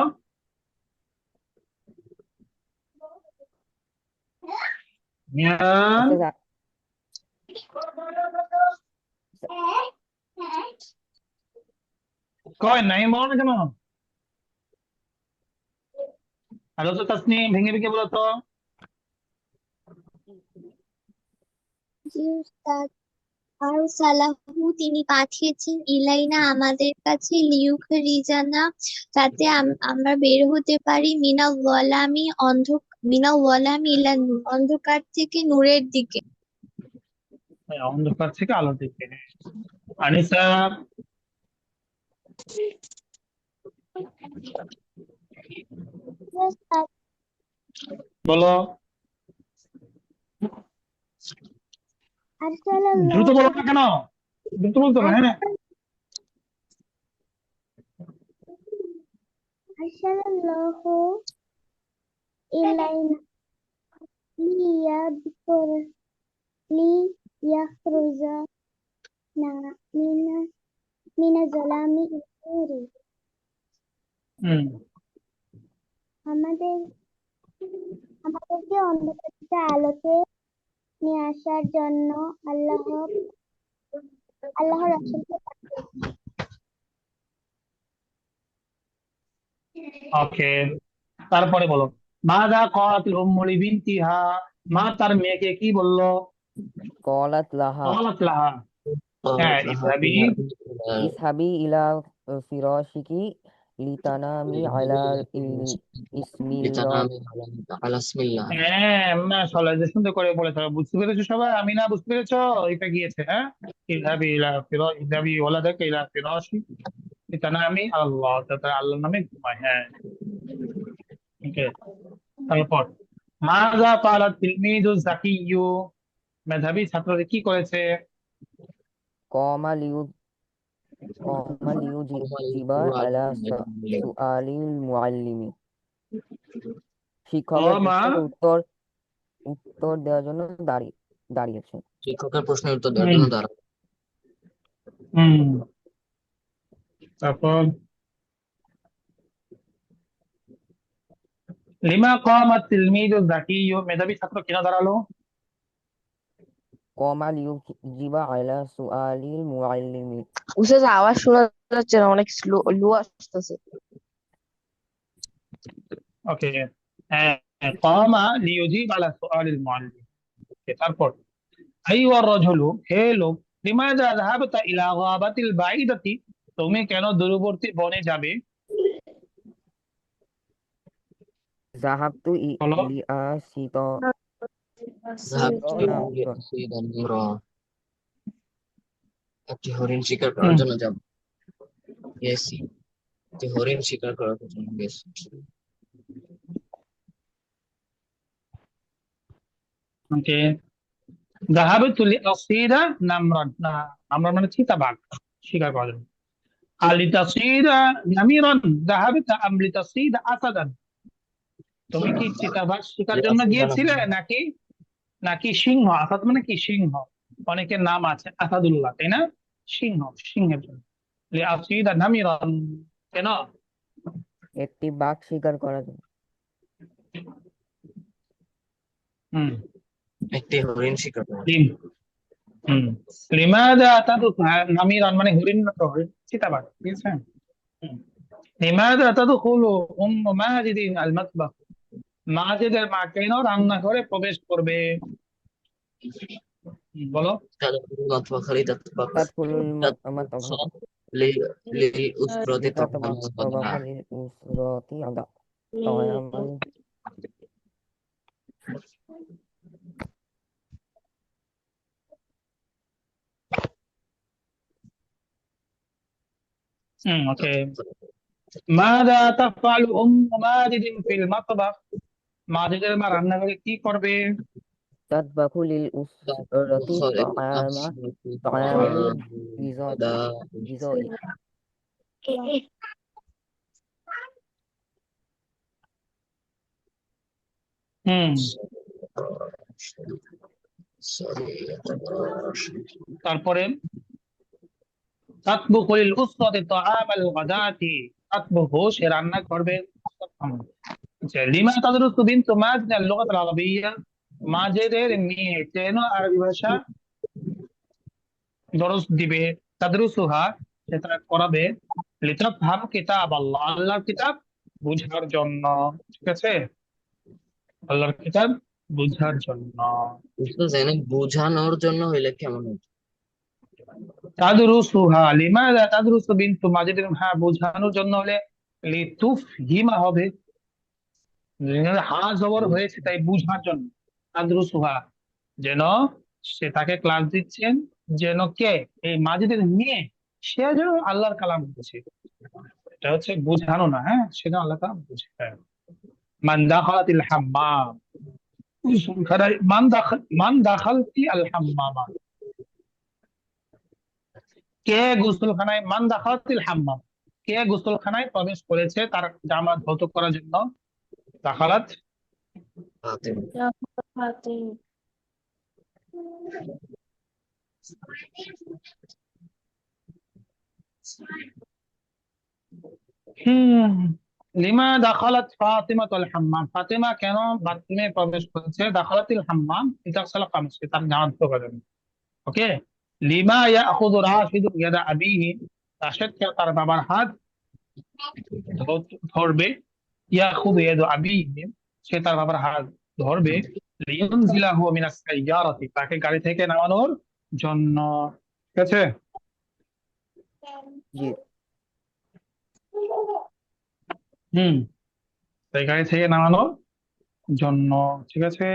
নাহিয়ান, উস্তাদ কয় নাহিয়ান বলো না কেন? হ্যালো তো তাসনিম, ভেঙে ভেঙে বলো তো। জি উস্তাদ। আরসালাহু, তিনি পাঠিয়েছেন, ইলাইনা, আমাদের কাছে, লিয়ুখরিজানা, যাতে আমরা বের হতে পারি, মিনাল ওয়ালামি ইলা নূর, অন্ধকার থেকে নূরের দিকে। হ্যাঁ, অন্ধকার থেকে আলো দিকে। আনিসা বলো, দ্রুত বলো না কেন? দ্রুত বলতো না। হ্যাঁ, আরসালাল্লাহু ইলাইনা লিয়াদকুর লিয়াখরুজানা মিনাজ যালামি ইলা নূরি, হুম, আমাদেরকে অন্ধকার থেকে আলোতে নিয়ে আসার জন্য আল্লাহ রাসূলকে পাঠিয়েছেন। ওকে, তারপরে বলো। মাযা ক্বালাতিল উম্মু লিবিনতিহা, মা তার মেয়েকে কি বললো? ক্বালাত লাহা ক্বালাত লাহা, হ্যাঁ, قالت لها ইসহাবি, اذهبي إلى ইসহাবি ইলা ফিরাশিকি লিতানামি আলা ইসমিল্লাহ। লিতানামি আলা ইসমিল্লাহ। হ্যাঁ, মাশাআল্লাহ, যে সুন্দর করে বলেছো, বুঝতে পেরেছো সবাই? আমি না, বুঝতে পেরেছো? এটা গিয়েছে, হ্যাঁ। ইযহাবি ওয়ালাদাকা ইলা ফিরাশি লিতানামি আল্লাহ, তাতে আল্লাহর নামে ঘুমায়, হ্যাঁ। ওকে, তারপর মাযা ফাআলা তিলমিযু যাকিয়্যু, মেধাবী ছাত্রটি কি করেছে? কমা লিউ কমা লিউজিবা আলা সুআলিল মুআল্লিমি। শিক্ষকের কমা, প্রশ্নের উত্তর দেওয়ার জন্য দাঁড়িয়েছে। শিক্ষকের প্রশ্নের উত্তর দেওয়ার হুম জন্য দাঁড়াও। হুম তারপর লিমা কামা তিলমিযু যাকিয়্যু, মেধাবী ছাত্র কেন দাঁড়ালো? কমা লিউজিবা আলা সুআলিল মুআল্লিমি। উস্তাদ আওয়াজ শোনা যাচ্ছে না, অনেক লো আসতেছে। ওকে, হ্যাঁ, কামা লিউজিব আলা সুআলিল মুআল্লিম। ওকে, তারপর আইয়ুর রাজুলু, হে লোক, লিমাযা যাহাবতা ইলা গাবাতিল বাঈদাতি, তুমি কেন দূরবর্তী বনে যাবে? যাহাবতু বলো। লিআসিতা যাহাবতু নামরা। লিআসিদা নামরা, একটি হরিণ শিকার করার জন্য যাব। গেছি, একটি হরিণ শিকার করার জন্য গেছি। ওকে, যাহাবতু লিআসিদা নামরান, নামরান মানে চিতাবাঘ শিকার করার জন্য। আর লিতাসিদা নামিরান যাহাবতা আম লিতাসিদা আসাদান, তুমি কি চিতাবাঘ শিকার জন্য লিআসিদা গিয়েছিলে, নামরা, নাকি নাকি সিংহ? আসাদ মানে কি? সিংহ। অনেকের নাম আছে আসাদুল্লাহ, তাই না? সিংহ, সিংহের জন্য লিআসিদা নামিরান, কেন? একটি বাঘ শিকার করার জন্য। হুম একটি হরিণ শিকার করার জন্য। লিম হুম লিমাযা তাদু, নামিরান মানে হরিণ, না তো হরিণ, চিতাবাঘ, ঠিক আছে। হুম। লিমাযা তাদখুলু উম্মু মাজিদিন আল মাতবাখ, মাজিদের মা কেন রান্নাঘরে প্রবেশ করবে? বলো। তাদখুলুল মাতবাখা লিতাতবাখ, তাদখুলুল তাতবাখা মাতবাখ লিল-উসরতি তা'আমান ওয়া লিতাতবাখ গাদা। লিল উসরতি তা'আমান। ওকে, মাযা তাফআলু উম্মু মাজিদিন ফিল মাতবাখ, মাজিদের মা রান্নাঘরে কি করবে? তাতবাখু লিল উসরতি তাতবাখা লিল-উসরতি তা'আমাল তা'আমান ওয়া গিজাই। গাদা। হুম তারপরে তাতবুখু লিল উসরাতি তাআমাল গাদাতি, তাতবুখু সে রান্না করবে। আচ্ছা, লিমা তাদরুসু বিনতু মাজিদ আল লুগাত আল আরাবিয়্যা, মাজিদের মেয়ে কেন আরবি ভাষা দরস দিবে? তাদরুসুহা, সে তারা করাবে। লিতাফহাম কিতাব আল্লাহ, আল্লাহর কিতাব বুঝার জন্য, ঠিক আছে, আল্লাহর কিতাব বুঝার জন্য। উস্তাদ এখানে বোঝানোর জন্য হইলে কেমন হতো? তাদরুসুহা, লিমাযা তাদরুসু বিনতু মাজিদ, হ্যাঁ বোঝানোর জন্য হলে লিতুফহিমা হবে, হা জবর হয়েছে তাই বুঝার জন্য। তাদরুসুহা, যেন সে তাকে ক্লাস দিচ্ছেন, যেন কে? এই মাজিদের মেয়ে, সে যেন আল্লাহর কালাম বুঝে। এটা হচ্ছে বুঝানো না, হ্যাঁ, সে যেন আল্লাহ কালাম বুঝে, হ্যাঁ। মান দাখালাতিল হাম্মাম, মান দাখালতি আল হাম্মামা, কে গোসলখানায়, মান দাখালাতিল হাম্মাম, কে গোসলখানায় প্রবেশ করেছে তার জামা ধৌত করার জন্য? দাখালাত ফাতিমা। হুম লিমা দাখালাত ফাতিমাতুল হাম্মাম, ফাতিমা কেন বাথরুমে প্রবেশ করেছে? দাখালাতিল হাম্মাম ইতাগসাল কামিজ, তার জামা ধোয়া করার জন্য। ওকে, লিমা ইয়াখুযু রাশিদু ইয়াদা আবিহি, রাশেদ কে তার বাবার হাত ধরবে। ইয়াখুযু ইয়াদু আবিহি, সে তার বাবার হাত ধরবে। লিয়ুনজিলাহু মিনাস সাইয়ারাতি, তাকে গাড়ি থেকে নামানোর জন্য, ঠিক আছে। জি। হুম, তাই গাড়ি থেকে নামানোর জন্য। ঠিক আছে।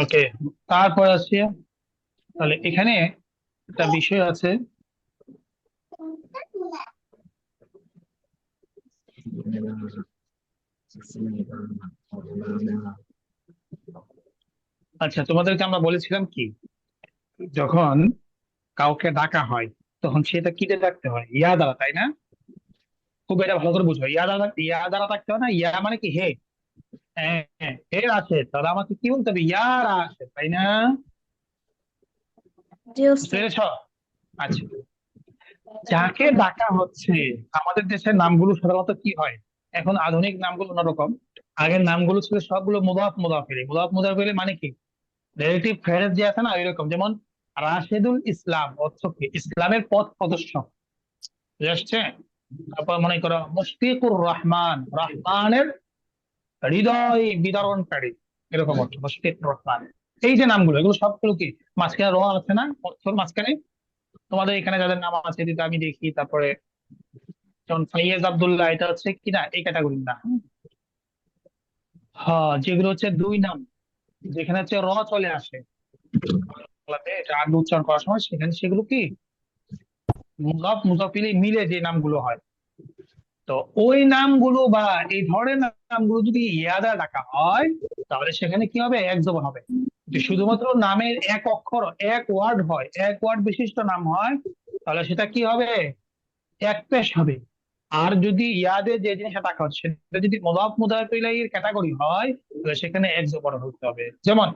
ওকে, তারপর আসছি। তাহলে এখানে একটা বিষয় আছে। আচ্ছা, তোমাদেরকে আমরা বলেছিলাম কি, যখন কাউকে ডাকা হয় তখন সেটা কি দিয়ে ডাকতে হয়? ইয়া দ্বারা, তাই না? খুব এটা ভালো করে বুঝো, ইয়া দ্বারা ডাকতে হয় না? ইয়া মানে কি? হে। হ্যাঁ হ্যাঁ, হে রাশেদ, তাহলে আমাকে কি বলতে হবে? ইয়া রাশেদ, তাই না? জি বুঝতে ওস্তাদ। পেরেছ? আচ্ছা, যাকে ডাকা হচ্ছে, আমাদের দেশের নামগুলো সাধারণত কি হয়, এখন আধুনিক নামগুলো অন্যরকম। আগের নামগুলো ছিল সবগুলো মুদাফ মুদাফ ইলাইহি। মুদাফ মুদাফ ইলাইহি মানে কি? রিলেটিভ ফ্রেজ যে আছে না, এরকম। যেমন রাশেদুল ইসলাম অর্থ কি? ইসলামের পথ প্রদর্শক। বুঝে আসছে? তারপর মনে করো মুশফিকুর রহমান, রহমানের হৃদয় বিতরণকারী, এরকম অর্থ মুশফিকুর রহমান। এই যে নামগুলো, এগুলো সবগুলো কি মাঝখানে র আছে না, অর্থর মাঝখানে? তোমাদের এখানে যাদের নাম আছে, যেটা আমি দেখি, তারপরে যেমন ফাইয়াজ আব্দুল্লাহ, এটা হচ্ছে কি না, এই ক্যাটাগরির না। হ্যাঁ, যেগুলো হচ্ছে দুই নাম, যেখানে হচ্ছে র চলে আসে বাংলাতে, এটা আগে উচ্চারণ করার সময়, সেখানে সেগুলো কি মুজাফ মুজাফিলি মিলে যে নামগুলো হয়। তো ওই নামগুলো বা এই ধরনের নামগুলো যদি ইয়া দ্বারা ডাকা হয়, তাহলে সেখানে কি হবে? এক জবর হবে। যদি শুধুমাত্র নামের এক অক্ষর, এক ওয়ার্ড হয়, এক ওয়ার্ড বিশিষ্ট নাম হয়, তাহলে সেটা কি হবে? এক পেশ হবে। আর যদি ইয়াদে যে জিনিসটা ডাকা হচ্ছে সেটা যদি মুদাফ মুদাফ ইলাইহির ক্যাটাগরি হয়, তাহলে সেখানে এক জবর হতে হবে। যেমন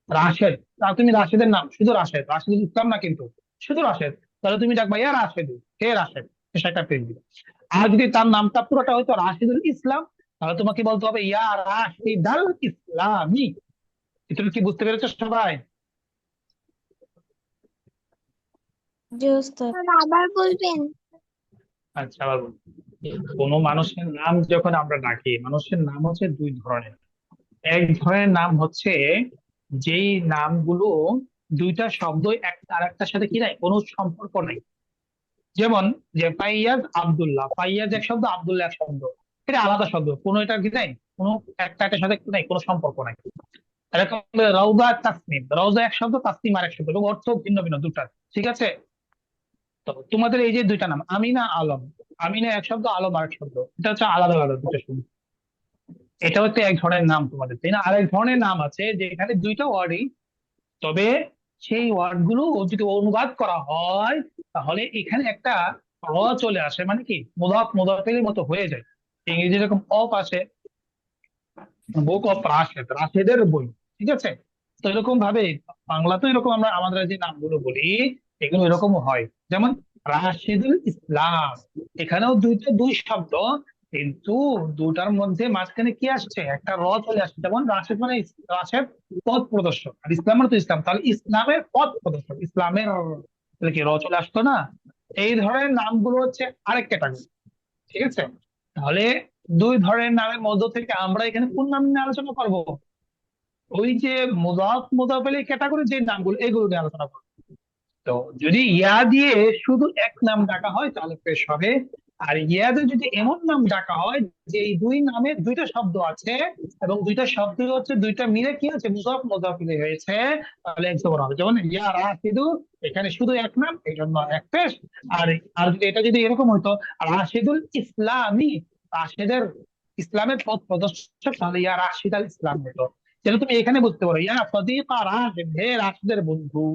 রাশেদ, তা তুমি রাশেদের নাম শুধু রাশেদ, রাশেদুল ইসলাম না কিন্তু, শুধু রাশেদ, তাহলে তুমি ডাকবা ইয়া রাশেদু, হে রাশেদ, সে একটা পেশ দিবে। আর যদি তার নামটা পুরোটা হয়তো রাশিদুল ইসলাম, তাহলে তোমাকে বলতে হবে ইয়া রাশিদাল ইসলামী। এটা কি বুঝতে পেরেছো সবাই? জি ওস্তাদ। আবার বলবেন? আচ্ছা, আবার বলি। কোনো মানুষের নাম যখন আমরা ডাকি, মানুষের নাম হচ্ছে দুই ধরনের। এক ধরনের নাম হচ্ছে যেই নামগুলো দুইটা শব্দ একটা আরেকটার সাথে কি নাই, কোনো সম্পর্ক নাই। যেমন যে ফাইয়াজ আব্দুল্লাহ, ফাইয়াজ এক শব্দ, আব্দুল্লাহ এক শব্দ, এটা আলাদা শব্দ, কোনো এটা কি নাই, কোনো একটা একটার সাথে কি নাই, কোনো সম্পর্ক নাই। এরকম রওজা তাসনিম, রওজা এক শব্দ, তাসনিম আর এক শব্দ, এবং অর্থ ভিন্ন ভিন্ন দুটা। ঠিক আছে? তো তোমাদের এই যে দুইটা নাম, আমিনা আলম, আমিনা এক শব্দ, আলম আর এক শব্দ, এটা হচ্ছে আলাদা আলাদা দুটো শব্দ। এটা হচ্ছে এক ধরনের নাম তোমাদের, তাই না? আর এক ধরনের নাম আছে যেখানে দুইটা ওয়ার্ডই, তবে সেই ওয়ার্ড গুলো যদি অনুবাদ করা হয়, তাহলে এখানে একটা র চলে আসে, মানে কি মুদাফ মুদাফের মতো হয়ে যায়। ইংরেজি যেরকম অফ আসে, বুক অফ রাশেদ, রাশেদের বই। ঠিক আছে? তো এরকম ভাবে বাংলাতে এরকম আমরা আমাদের যে নামগুলো বলি, এগুলো এরকম হয়। যেমন রাশেদুল ইসলাম, এখানেও দুই শব্দ, কিন্তু দুটার মধ্যে মাঝখানে কি আসছে? একটা র চলে আসছে। যেমন রাশেদ মানে রাশেদ পথ প্রদর্শক, আর ইসলাম মানে তো ইসলাম, তাহলে ইসলামের পথ প্রদর্শক, ইসলামের, তাহলে কি র চলে আসতো না? এই ধরনের নামগুলো হচ্ছে আরেক ক্যাটাগরি। ঠিক আছে? তাহলে দুই ধরনের নামের মধ্য থেকে আমরা এখানে কোন নাম নিয়ে আলোচনা করব? ওই যে মুদাফ মুদাফিল ক্যাটাগরি যে নামগুলো, এগুলো নিয়ে আলোচনা করব। তো যদি ইয়া দিয়ে শুধু এক নাম ডাকা হয় তাহলে পেশ হবে। আর ইয়াদে যদি এমন নাম ডাকা হয় যে এই দুই নামে দুইটা শব্দ আছে, এবং দুইটা শব্দ হচ্ছে দুইটা মিলে কি আছে, মুদাফ মুদাফিল হয়েছে, তাহলে এক জবর হবে। যেমন ইয়া রাশিদু, এখানে শুধু এক নাম, এই জন্য এক পেশ। আর আর যদি এটা যদি এরকম হতো রাশিদুল ইসলামী, রাশিদের, ইসলামের পথ প্রদর্শক, তাহলে ইয়া রাশিদ আল ইসলাম হতো। যেটা তুমি এখানে বুঝতে পারো, ইয়া সদিকা রাশিদ, হে রাশিদের বন্ধু।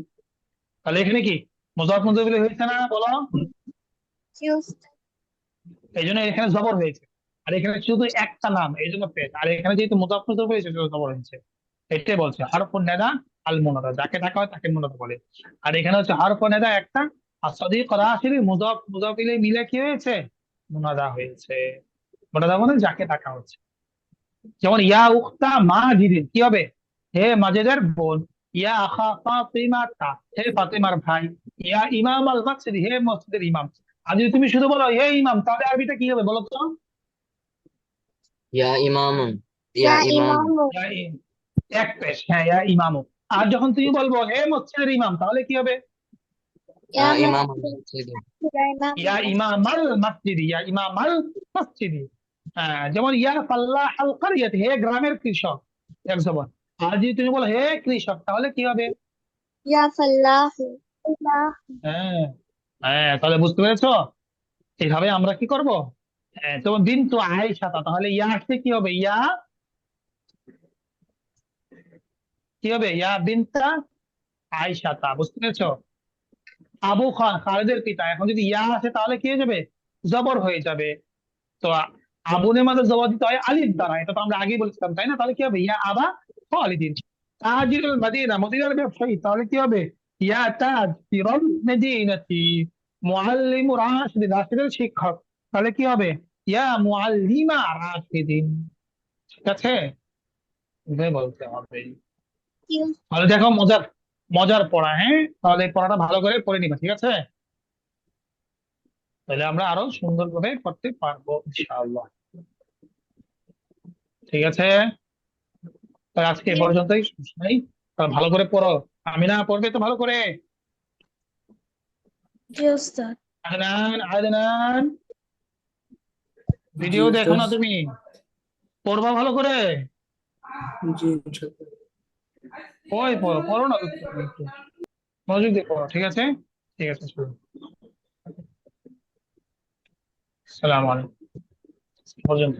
তাহলে এখানে কি মুজাফ মুজাফিল হয়েছে না, বলো? জি ওস্তাদ। এই জন্য এখানে জবর হয়েছে। আর এখানে শুধু একটা নাম, এই জন্য পেশ। আর এখানে যেহেতু মুজাফ মুজাফিল হয়েছে, সেজন্য জবর হয়েছে। এটাই বলছে হারফুন নেদা আল মুনাদা, যাকে ডাকা হয় তাকে মুনাদা বলে। আর এখানে হচ্ছে হারফুন নেদা একটা, আর সদিক রাশিদ মুজাফ মুজাফিলে মিলে কি হয়েছে? মুনাদা হয়েছে। মুনাদা মানে যাকে ডাকা হচ্ছে। যেমন ইয়া উখতা মাজিদিন, কি হবে? হে মাজেদের বোন। ইয়া আখা ফাতিমাতা, হে ফাতিমার ভাই। ইয়া ইমাম আল মসজিদ, হে মসজিদের ইমাম। আর যদি তুমি শুধু বলো হে ইমাম, তাহলে আরবিটা কি হবে বলো তো? ইয়া ইমামুন, ইয়া ইয়া ইমাম, ইমামু। ইয়া এক পেশ, হ্যাঁ, ইয়া ইমামু। আর যখন তুমি বলবো হে মসজিদের ইমাম, তাহলে কি হবে? ইয়া ইমাম মুসলিম ইয়া ইমামাল মসজিদি, ইয়া ইমামাল মসজিদি। যেমন ইয়া ফাল্লাহাল কারিয়াতি, হে গ্রামের কৃষক, এক জবর। আর যদি তুমি বলো হে কৃষক, তাহলে কি হবে? ইয়া ফাল্লাহ ফাল্লাহ হ্যাঁ, হ্যাঁ, তাহলে বুঝতে পেরেছো? এইভাবে আমরা কি করব? যেমন বিন্তু আয়েশা, তাহলে ইয়া আসলে কি হবে? ইয়া কি হবে? ইয়া বিনতা আয়েশাতা, বুঝতে পেরেছো? আবু খালেদের পিতা, এখন যদি ইয়া আসে তাহলে কি হয়ে যাবে? জবর হয়ে যাবে। তো আবুনের মাঝে জবর দিতে হয় আলিফ দ্বারা, এটা তো আমরা আগেই বলেছিলাম, তাই না? তাহলে কি হবে? ইয়া আবা খালিদিন। তাজিরুল মদিনা, মদিনার ব্যবসায়ী, তাহলে কি হবে? ইয়া তাজিরুল মদিনাতি। মুআল্লিমু রাশিদিন, রাশিদের শিক্ষক, তাহলে কি হবে? ইয়া মুআল্লিমা রাশিদিন। ঠিক আছে, এভাবে বলতে হবে। ইউ তাহলে দেখো, মজার মজার পড়া, হ্যাঁ? তাহলে এই পড়াটা ভালো করে পড়ে নিবা, ঠিক আছে? তাহলে আমরা আরো সুন্দরভাবে করতে পারবো ইনশাআল্লাহ। ঠিক আছে, তাহলে আজকে এ পর্যন্তই, সমস্যা নাই। তাহলে ভালো করে পড়ো। আমিনা পড়বে তো ভালো করে। জি ওস্তাদ। আদনান, আদনান, জি ভিডিও দেখো উস্তাদ। না তুমি, পড়বা ভালো করে। জি ইনশাআল্লাহ। ওই পড়ো, পড়ো না তো তুমি একটু মনোযোগ দিয়ে পড়ো, ঠিক আছে? ঠিক আছে, চলো। সালাম আলাইকুম পর্যন্ত।